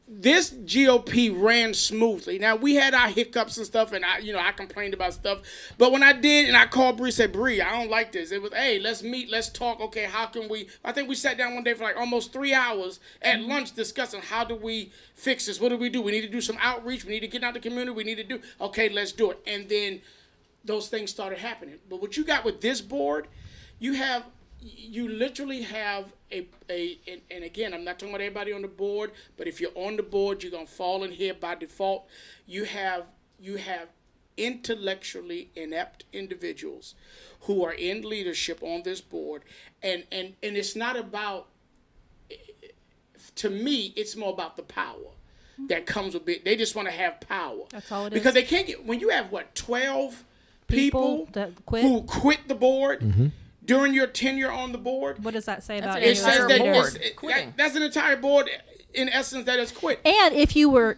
This GOP ran smoothly. Now we had our hiccups and stuff, and I complained about stuff. But when I did, and I called Bree, said, Bree, I don't like this. It was, hey, let's meet, let's talk. Okay, how can we? I think we sat down one day for like almost 3 hours at lunch discussing how do we fix this. What do? We need to do some outreach. We need to get out the community. We need to do. Okay, let's do it. And then those things started happening. But what you got with this board, you literally have and again, I'm not talking about everybody on the board, but if you're on the board, you're gonna fall in here by default. You have intellectually inept individuals who are in leadership on this board, and it's not about. To me, it's more about the power that comes with it. They just want to have power. That's all it because is. they can't get when you have 12 people that quit. who quit the board. During your tenure on the board, What does that say That's about an it says entire that you? board quitting. that's an entire board in essence that has quit. And if you were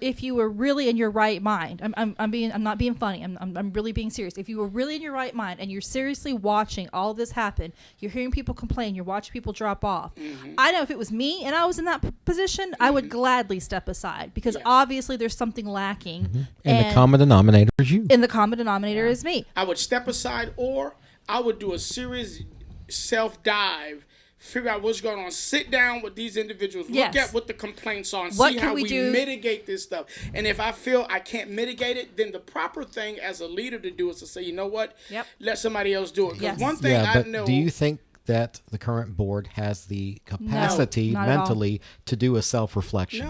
really in your right mind, I'm not being funny. I'm really being serious. If you were really in your right mind and you're seriously watching all this happen, you're hearing people complain, you're watching people drop off. I know if it was me and I was in that position, I would gladly step aside because obviously there's something lacking. And the common denominator is you. And the common denominator is me. I would step aside, or I would do a serious self-dive, figure out what's going on, sit down with these individuals, Yes. look at what the complaints are, and What see can how we we do? mitigate this stuff. And if I feel I can't mitigate it, then the proper thing as a leader to do is to say, you know what, Yep. let somebody else do it. Because Yes. one thing Yeah, I but know... do you think that the current board has the capacity not at all. mentally to do a self-reflection?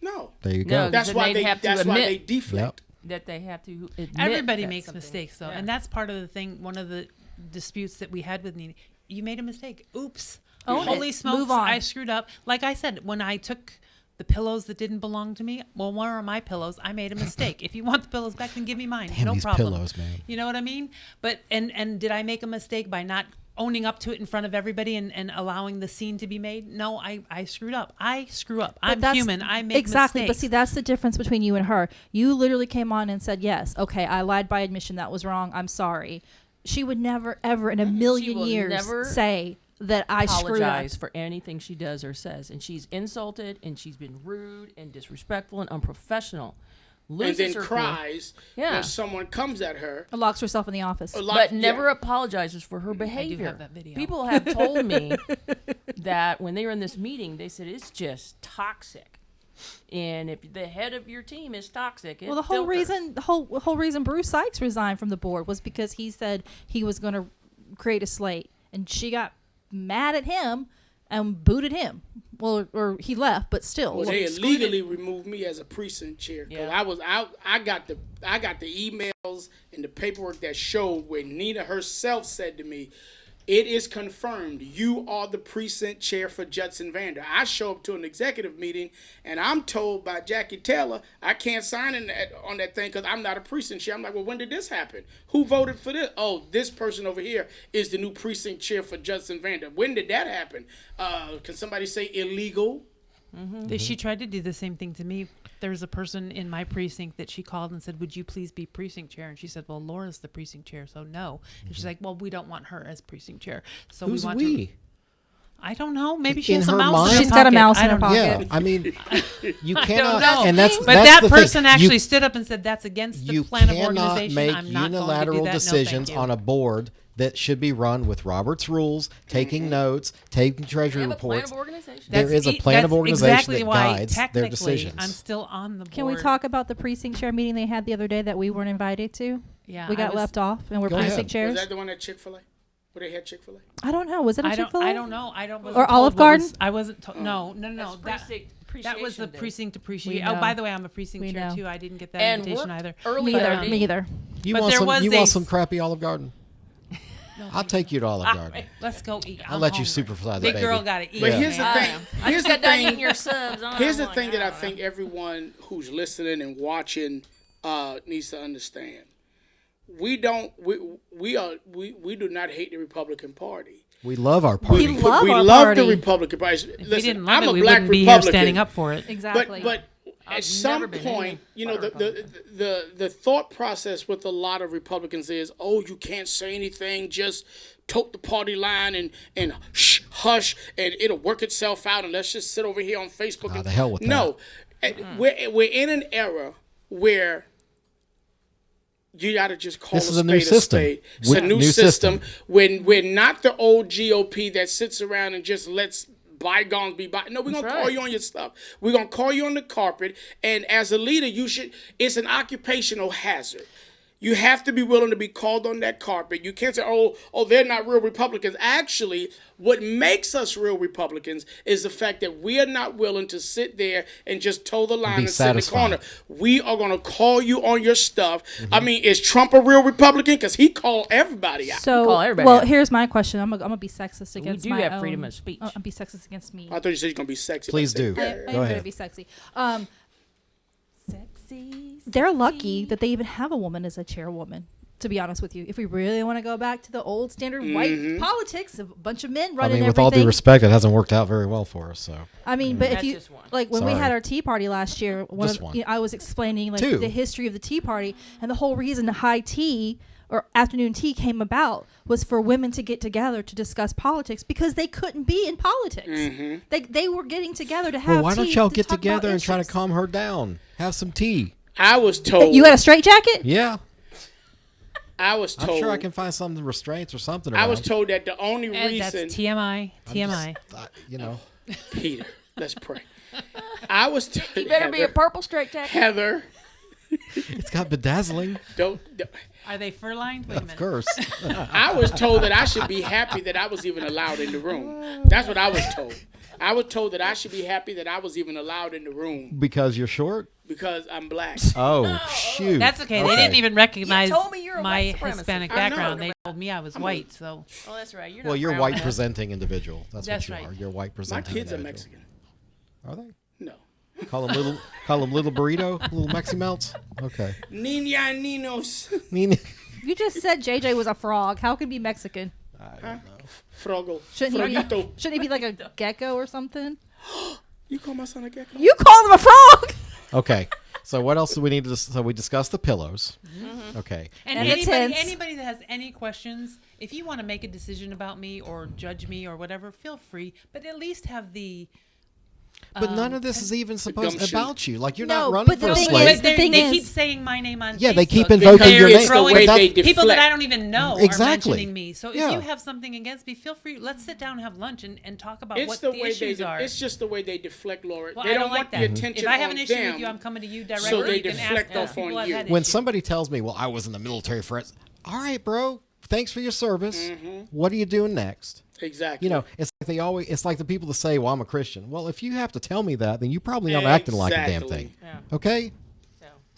No. There you No, go. That's then why they'd have to that's why admit they deflect. that they have to admit Everybody that makes something- mistakes, though, yeah. and that's part of the thing. One of the disputes that we had with Nina, you made a mistake. Oops. Own it. Holy smokes, Move on. I screwed up. Like I said, when I took the pillows that didn't belong to me, well, one are my pillows. I made a mistake. If you want the pillows back, then give me mine. Damn no these problem. pillows, man. You know what I mean? But and did I make a mistake by not owning up to it in front of everybody and allowing the scene to be made? No, I screwed up. I screw up. But I'm that's- human. I make exactly. mistakes. But see, that's the difference between you and her. You literally came on and said, "Yes, okay, I lied by admission. That was wrong. I'm sorry." She would never, ever in a million will years never say that I screwed up. apologize for anything she does or says, and she's insulted and she's been rude and disrespectful and unprofessional. And Loses then her cool. cries Yeah. when someone comes at her. And locks herself in the office. But never apologizes for her behavior. have that video. People have told me that when they were in this meeting, they said it's just toxic. And if the head of your team is toxic, Well, the whole reason Bruce Sykes resigned from the board was because he said he was going to create a slate, and she got mad at him and booted him. Well, or he left, but still. Well, they illegally removed me as a precinct chair. 'Cause Yeah. I was out. I got the emails and the paperwork that showed where Nina herself said to me, "It is confirmed. You are the precinct chair for Judson Vander." I show up to an executive meeting and I'm told by Jackie Taylor I can't sign on that thing because I'm not a precinct chair. I'm like, well, when did this happen? Who voted for this? Oh, this person over here is the new precinct chair for Judson Vander. When did that happen? Can somebody say illegal? She tried to do the same thing to me. There was a person in my precinct that she called and said, "Would you please be precinct chair?" And she said, "Well, Laura's the precinct chair, so no." And she's like, "Well, we don't want her as precinct chair, so Who's we want we? to." I don't know. Maybe she In has a her mouse. mind? in her She's got a pocket. mouse in I her don't know. pocket. Yeah, I mean, you don't cannot, know. and that's But that's that the person thing. actually You, stood up and said, "That's against the you plan of cannot organization. make I'm not unilateral going to do that. decisions no, thank on you." a board that should be run with Robert's rules, taking notes, taking treasury They have a plan reports. of organization. There is a plan of that's organization exactly that why, guides their technically, decisions. I'm still on the board. Can we talk about the precinct chair meeting they had the other day that we weren't invited to? Yeah, We got left off, and we're Go precinct ahead. Was chairs. that the one at Chick-fil-A? Where they had Chick-fil-A? I don't know. Was it a I Chick-fil-A? don't know. I don't. wasn't Or told Olive what Garden? was- I wasn't. No. That's precinct That was the appreciation day. precinct We appreciation. know. Oh, by the way, I'm a precinct We chair know. too. I didn't get that And invitation worked either. early Me that either. day. Me either. You But want there some? was You a want some crappy Olive Garden? I'll take you to Olive Garden. Let's go eat. I'll I'm let you hungry. superfly the Big baby. girl got to eat. But Yeah. here's the I thing. am. I Here's just the got done eating thing. your subs. Here's I'm the like, thing that I don't know. think everyone who's listening and watching needs to understand. We do not hate the Republican Party. We love our party. We love our love party. the Republican Party. If we Listen, didn't love I'm it, a we black wouldn't be Republican. here standing up for it. Exactly. But I've at some never been point, you know, anti-Republican. the thought process with a lot of Republicans is, oh, you can't say anything, just tote the party line and hush, and it'll work itself out, and let's just sit over here on Facebook. Ah, the hell with no, we're in an era where you got to just call This a is a new spade system. a spade. It's a new system. When we're not the old GOP that sits around and just lets bygones be by. No, we're gonna call you on your stuff. We're gonna call you on the carpet. And as a leader, it's an occupational hazard. You have to be willing to be called on that carpet. You can't say, oh, they're not real Republicans. Actually, what makes us real Republicans is the fact that we are not willing to sit there and just toe the line and sit in the corner. We are going to call you on your stuff. I mean, is Trump a real Republican? Because he called everybody out. So, Call everybody well, out. here's my question. I'm gonna be sexist against do my have own- freedom of speech. I'll be sexist against me. I thought you said you're going to be sexy. Please do. I am Go gonna ahead. be sexy. Sexy. They're lucky that they even have a woman as a chairwoman. To be honest with you, if we really want to go back to the old standard white politics, a bunch of men I running mean, with everything. all due respect, it hasn't worked out very well for us. So I mean, but if That's you just one. like when we Sorry. had our Tea Party last year, Just one. I was explaining like Two. the history of the Tea Party, and the whole reason the high tea or afternoon tea came about was for women to get together to discuss politics because they couldn't be in politics. They were getting together to have. well, why don't tea y'all to get talk about together and try to issues. calm her down? Have some tea. I was told. You got a straight jacket? Yeah, I was told. I'm sure I can find some restraints or something. I was around. told that the only And that's reason. TMI. TMI. You know, Peter, let's pray. I was told. You better be a purple straight jacket. Heather, it's got bedazzling, don't. Are they fur lined? Wait a of minute. course. I was told that I should be happy that I was even allowed in the room. That's what I was told. I was told that I should be happy that I was even allowed in the room Because you're short? because I'm black. Oh, shoot. That's okay. They didn't even recognize told me you're a my white supremacist. Hispanic I know. background. They told me I was white. So Oh, that's right. You're Well, not you're brown white enough. presenting individual. That's That's what you right. are. You're white My presenting kids are individual. Mexican. Are they? No. Call them little burrito, little Mexi melts. Okay. Niña and ninos. You just said JJ was a frog. How can he be Mexican? Froggle. Shouldn't he be like a gecko or something? You call my son a gecko? You called him a frog. Okay. So what else do we need to? So we discussed the pillows. Okay. And And the tents. anybody that has any questions, if you want to make a decision about me or judge me or whatever, feel free. But at least have the. But none of this is even supposed gumption. about you. Like you're No, not running but for the a thing slave. is- the thing they is- keep saying my name on Yeah, Facebook. they keep Because invoking your it's name. the way But that- they deflect. People that I don't even know Exactly. are mentioning me. So if Yeah. you have something against me, feel free. Let's sit down and have lunch and talk about It's what the the way issues are. It's just the way they deflect, Laura. Well, they I don't don't want like the that. attention If I have on an issue them. with you, I'm coming to you directly. So they You can ask deflect those off people on I've you. had when issues. somebody tells me, "Well, I was in the military for," all right, bro. Thanks for your service. What are you doing next? Exactly. You know, it's like it's like the people that say, "Well, I'm a Christian." Well, if you have to tell me that, then you probably aren't acting like a damn Exactly. thing. Yeah. Okay?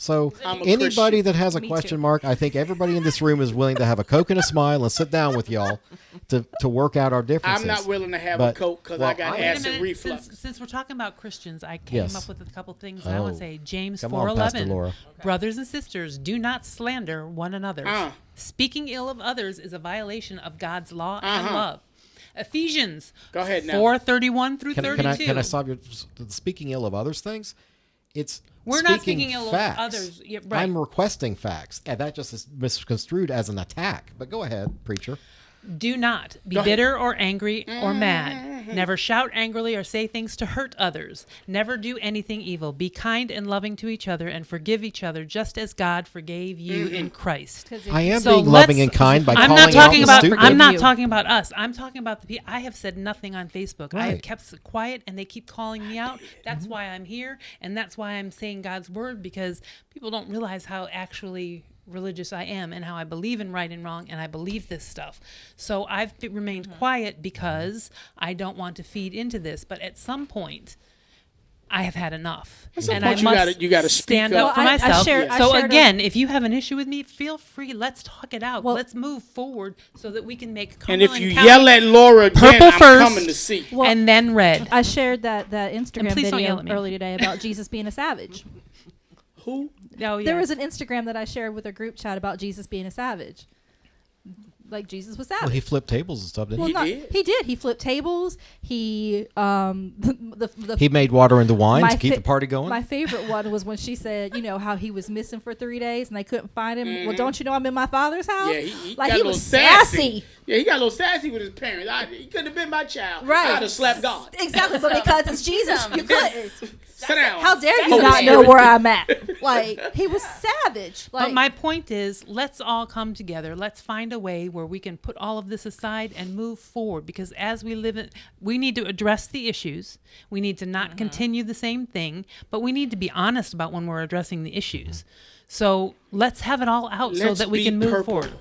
So, So I'm a anybody Christian. that has a Me question too. mark, I think everybody in this room is willing to have a Coke and a smile and sit down with y'all to work out our differences. I'm not willing to have But- a Coke because well, I got I- Wait a acid minute, reflux. Since we're talking about Christians, I came Yes. up with a couple things I want Oh. to say. James Come on, Pastor 4:11. Laura. Brothers and sisters, do not slander one another. Uh. Speaking ill of others is a violation of God's law and Uh-huh. love. Ephesians Go ahead now. 4:31 through Can 32. I stop you? Speaking ill of others things, it's We're not speaking ill of facts. others. Yeah, right. I'm requesting facts, and that just is misconstrued as an attack. But go ahead, preacher. Do not be Go ahead. bitter or angry or mad. Never shout angrily or say things to hurt others. Never do anything evil. Be kind and loving to each other and forgive each other just as God forgave you in Christ. I am So being loving let's- and kind by I'm calling not talking out about. the stupid. I'm not You. talking about us. I'm talking about the people. I have said nothing on Facebook. I have Right. kept quiet, and they keep calling me out. That's why I'm here, and that's why I'm saying God's word, because people don't realize how actually religious I am and how I believe in right and wrong, and I believe this stuff. So I've remained quiet because I don't want to feed into this. But at some point, I have had enough, At some and point, I must you gotta speak stand up. up for Well, I myself. shared- I so shared a- again, if you have an issue with me, feel free. Let's talk it out. Well- Let's move forward so that we can make And if Cumberland you County yell at Laura again, purple I'm first, coming to see. Well, and then red. I shared that Instagram please don't video yell at me. earlier today about Jesus being a savage. Who? Oh, yeah. There was an Instagram that I shared with a group chat about Jesus being a savage. Like Jesus was savage. Well, he flipped tables and stuff, didn't Well, he? not- did? He did. He flipped tables. He the He made water into wine my to keep fa- the party going. My favorite one was when she said, you know, how he was missing for 3 days and they couldn't find him. Well, don't you know I'm in my father's house? Yeah, he like got he a little was sassy. sassy. Yeah, he got a little sassy with his parents. He couldn't have been my child. Right. I'd have slapped God. Exactly, but because it's Jesus, you couldn't. Sit down. How dare you Holy not know Spirit. where I'm at? Like he was savage. Like But my point is, let's all come together. Let's find a way where we can put all of this aside and move forward. Because as we live in, we need to address the issues. We need to not continue the same thing, but we need to be honest about when we're addressing the issues. So let's have it all out so Let's that we be can move purple. forward.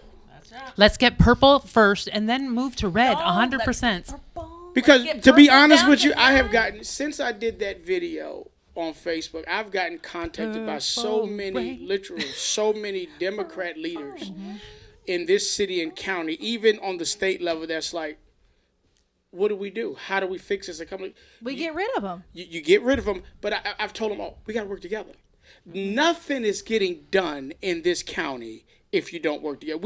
Let's get purple first and then move to red, 100%. Because Get to be purple honest down with to you, I have nine. gotten, since I did that video on Facebook, I've gotten contacted by so many, literally so many Democrat leaders in this city and county, even on the state level, that's like, what do we do? How do we fix this? we get rid of him. You get rid of them, but I've told them all, we got to work together. Nothing is getting done in this county if you don't work together.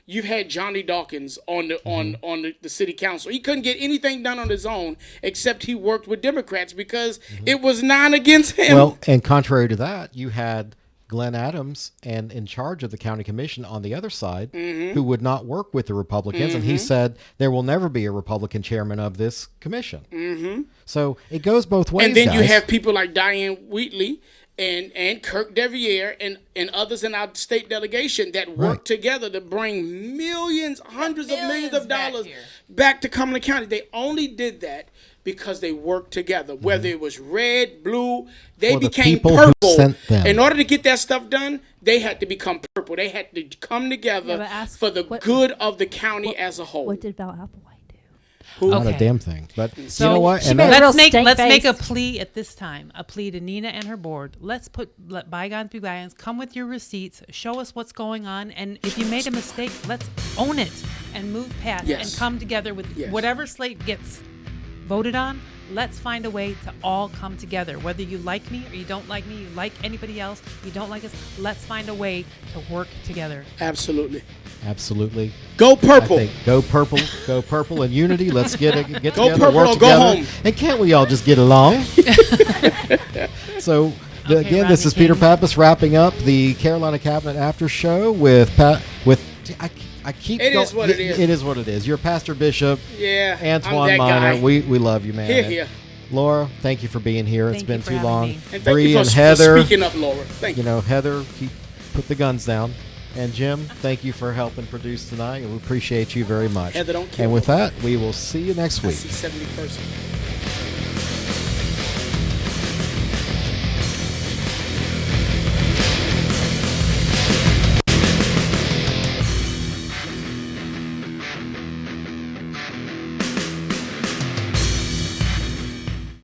You've had Johnny Dawkins on the city council. He couldn't get anything done on his own except he worked with Democrats because it was 9 against him. Well, and contrary to that, you had Glenn Adams and in charge of the county commission on the other side who would not work with the Republicans. And he said there will never be a Republican chairman of this commission. So it goes both ways, and then you guys. have people like Diane Wheatley and Kirk Deviere and others in our state delegation that work together to bring millions, hundreds of millions of back dollars here. back to Cumberland County. They only did that because they worked together. Whether it was red, blue, they For the became people who purple. sent them. In order to get that stuff done, they had to become purple. They had to come Yeah, together but ask for the what- good of the county as a whole. What did Val Applewhite do? Not a Okay. damn thing. But So- you know what? She And made that- a real Let's stank make a face. plea at this time. A plea to Nina and her board. Let bygones be bygones. Come with your receipts. Show us what's going on. And if you made a mistake, let's own it and move past Yes. and come together with Yes. whatever slate gets voted on. Let's find a way to all come together. Whether you like me or you don't like me, you like anybody else, you don't like us, let's find a way to work together. Absolutely. absolutely. Go I purple. think go purple in unity. Let's get Go together, purple work or go together. home. And can't we all just get along? So Okay, again, this Rodney is Peter King. Pappas wrapping up the Carolina Cabinet After Show with I keep. It is what it is. It is what it is. You're Pastor Bishop, Yeah. Antoine I'm that Minor. guy. We love you, man. Here. Laura, thank you for being here. It's Thank been you for too having long. me. And thank Bree you and for Heather, speaking up, Laura. Thank you. you know, Heather, put the guns down. And Jim, thank you for helping produce tonight. We appreciate you very much. Heather, don't kill And with me. that, we will see you next I week. see 71st.